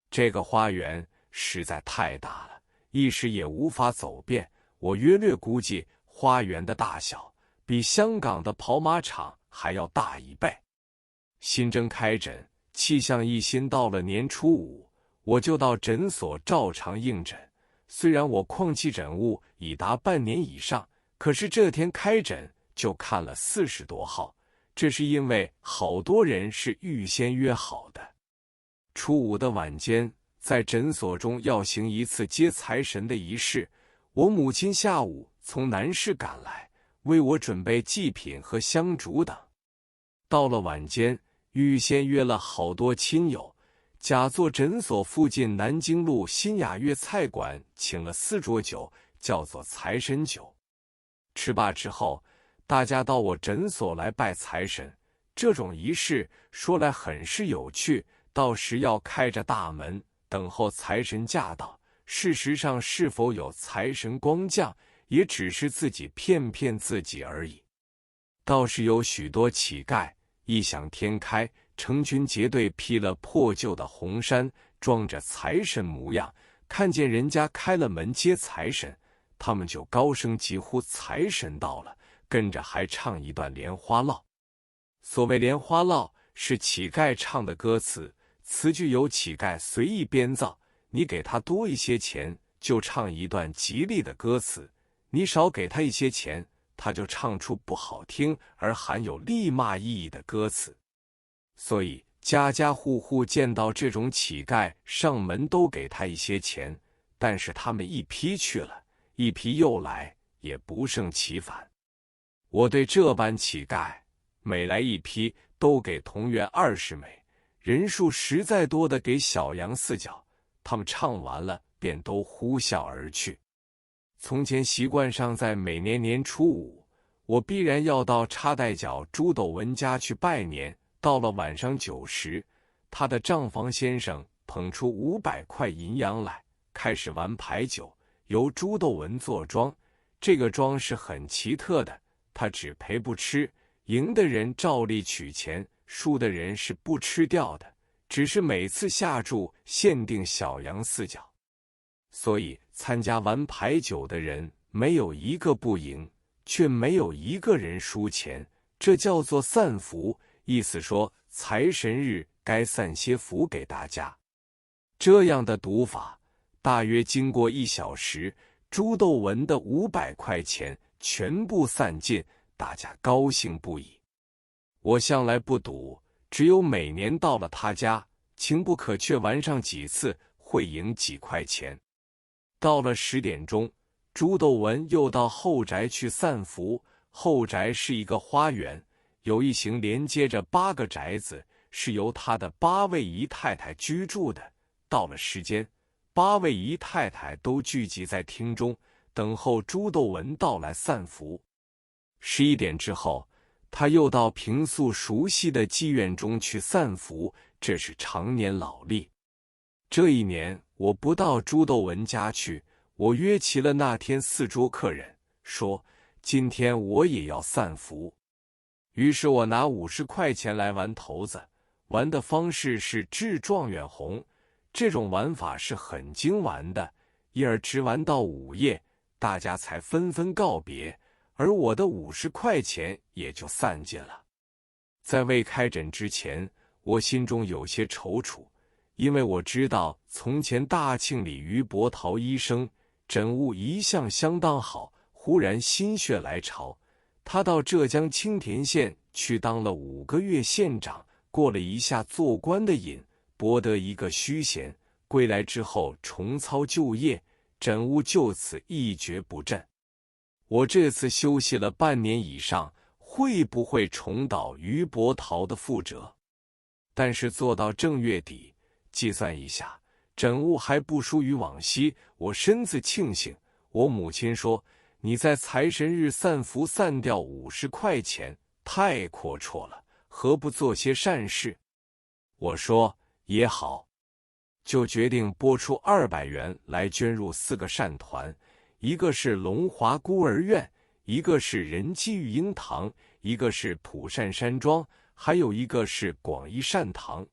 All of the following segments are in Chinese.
这个花园实在太大了，一时也无法走遍。我约略估计，花园的大小比香港的跑马场还要大1倍。新征开诊，气象一新，到了年初5，我就到诊所照常应诊。虽然我旷弃诊务已达半年以上，可是这天开诊就看了40多号，这是因为好多人是预先约好的。初5的晚间，在诊所中要行一次接财神的仪式。我母亲下午从南市赶来，为我准备祭品和香烛等。到了晚间，预先约了好多亲友，假作诊所附近南京路新雅粤菜馆请了4桌酒，叫做财神酒。吃罢之后，大家到我诊所来拜财神。这种仪式说来很是有趣，到时要开着大门等候财神驾到。事实上是否有财神光降，也只是自己骗骗自己而已。倒是有许多乞丐异想天开，成群结队披了破旧的红衫，装着财神模样，看见人家开了门接财神，他们就高声疾呼财神到了，跟着还唱一段莲花落。所谓莲花落是乞丐唱的歌词，词句由乞丐随意编造，你给他多一些钱，就唱一段吉利的歌词；你少给他一些钱，他就唱出不好听而含有厉骂意义的歌词。所以家家户户见到这种乞丐上门都给他一些钱，但是他们一批去了，一批又来，也不胜其烦。我对这般乞丐，每来一批都给同元20枚，人数实在多的给小羊4角。他们唱完了，便都呼啸而去。从前习惯上，在每年年初5，我必然要到插袋脚朱斗文家去拜年。到了晚上9时，他的账房先生捧出500块银洋来，开始玩牌九，由朱斗文做庄。这个庄是很奇特的，他只赔不吃，赢的人照例取钱，输的人是不吃掉的。只是每次下注限定小羊4角，所以参加玩牌九的人没有一个不赢，却没有一个人输钱。这叫做散福，意思说财神日该散些福给大家。这样的赌法，大约经过1小时，朱斗文的500块钱全部散尽，大家高兴不已。我向来不赌，只有每年到了他家，情不可却玩上几次，会赢几块钱。到了10点钟，朱斗文又到后宅去散福。后宅是一个花园，有一行连接着8个宅子，是由他的8位姨太太居住的。到了时间，8位姨太太都聚集在厅中，等候朱斗文到来散福。11点之后，他又到平素熟悉的妓院中去散福，这是常年老例。这一年我不到朱斗文家去，我约齐了那天4桌客人，说今天我也要散福。于是我拿50块钱来玩头子，玩的方式是掷状元红。这种玩法是很精玩的，一而直玩到午夜，大家才纷纷告别，而我的50块钱也就散尽了。在未开诊之前，我心中有些踌躇，因为我知道从前大庆里于伯桃医生诊务一向相当好，忽然心血来潮，他到浙江青田县去当了5个月县长，过了一下做官的瘾，博得一个虚衔，归来之后重操旧业，诊务就此一蹶不振。我这次休息了半年以上，会不会重蹈于伯桃的覆辙？但是做到正月底，计算一下，诊务还不输于往昔，我身子庆幸。我母亲说，你在财神日散福散掉50块钱，太阔绰了，何不做些善事？我说也好，就决定拨出200元来捐入4个善团，一个是龙华孤儿院，一个是仁济育婴堂，一个是普善山庄，还有一个是广益善堂。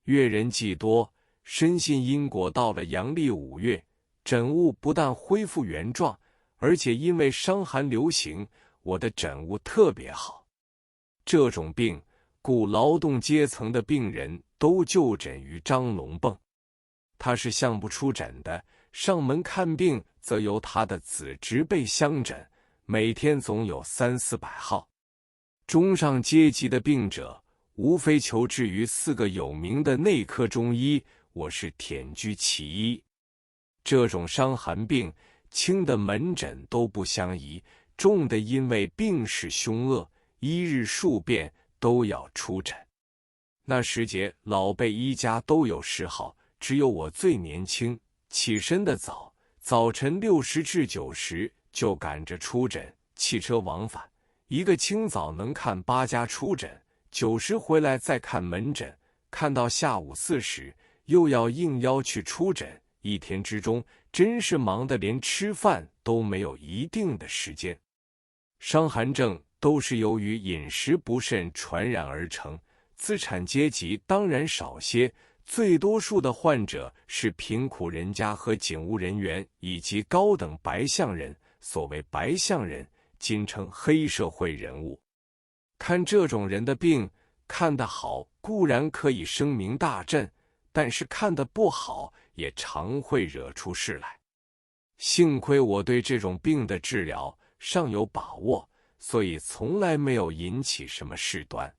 越人既多，深信因果到了阳历5月，疹物不但恢复原状，而且因为伤寒流行，我的疹物特别好。这种病，故劳动阶层的病人都就诊于张龙泵。他是相不出诊的，上门看病则由他的子侄辈相诊，每天总有300-400号。中上阶级的病者，无非求治于4个有名的内科中医，我是忝居其一。这种伤寒病，轻的门诊都不相宜，重的因为病势凶恶，一日数遍都要出诊。那时节，老辈一家都有嗜好，只有我最年轻，起身的早，早晨6时至9时就赶着出诊，汽车往返，一个清早能看8家出诊，9时回来再看门诊，看到下午4时又要应邀去出诊，一天之中真是忙得连吃饭都没有一定的时间。伤寒症都是由于饮食不慎传染而成，资产阶级当然少些，最多数的患者是贫苦人家和警务人员以及高等白相人。所谓白相人，今称黑社会人物。看这种人的病，看得好固然可以声名大振，但是看得不好也常会惹出事来。幸亏我对这种病的治疗尚有把握，所以从来没有引起什么事端。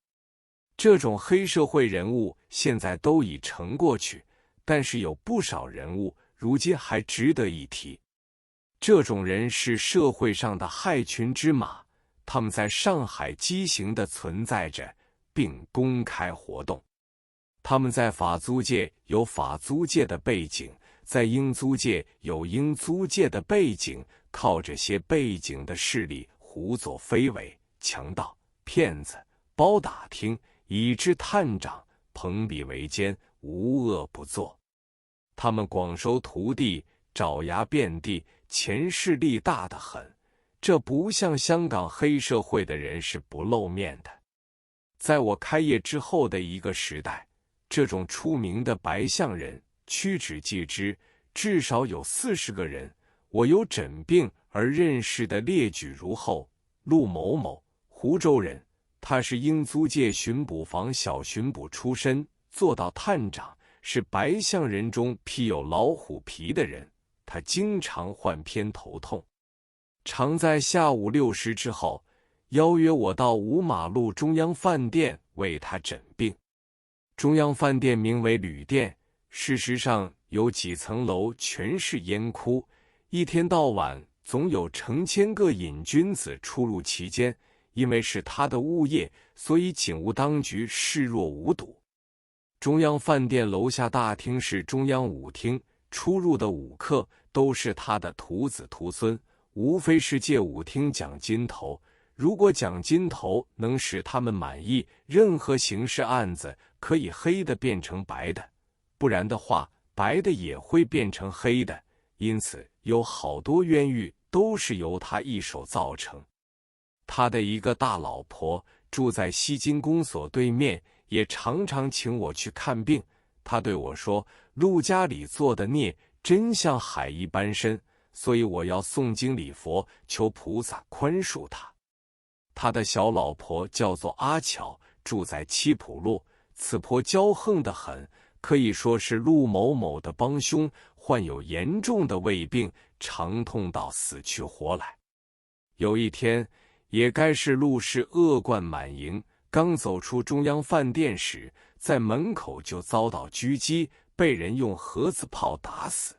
这种黑社会人物现在都已成过去，但是有不少人物如今还值得一提。这种人是社会上的害群之马，他们在上海畸形地存在着，并公开活动。他们在法租界有法租界的背景，在英租界有英租界的背景，靠这些背景的势力胡作非为，强盗、骗子、包打听，以致探长朋比为奸，无恶不作。他们广收徒弟，爪牙遍地，钱势力大得很，这不像香港黑社会的人是不露面的。在我开业之后的一个时代，这种出名的白相人屈指计之，至少有40个人。我有诊病而认识的列举如后：陆某某，湖州人，他是英租界巡捕房小巡捕出身，做到探长，是白相人中披有老虎皮的人。他经常患偏头痛，常在下午6时之后邀约我到5马路中央饭店为他诊病。中央饭店名为旅店，事实上有几层楼全是烟窟，一天到晚总有成千个瘾君子出入其间。因为是他的物业，所以警务当局视若无睹。中央饭店楼下大厅是中央舞厅，出入的舞客都是他的徒子徒孙，无非是借舞厅奖金头。如果奖金头能使他们满意，任何刑事案子可以黑的变成白的，不然的话，白的也会变成黑的。因此，有好多冤狱都是由他一手造成。他的一个大老婆住在西京公所对面，也常常请我去看病。他对我说，陆家里做的孽真像海一般深，所以我要诵经礼佛，求菩萨宽恕他。他的小老婆叫做阿巧，住在七浦路，此婆骄横得很，可以说是陆某某的帮凶，患有严重的胃病，常痛到死去活来。有一天，也该是陆氏恶贯满盈，刚走出中央饭店时，在门口就遭到狙击，被人用盒子炮打死。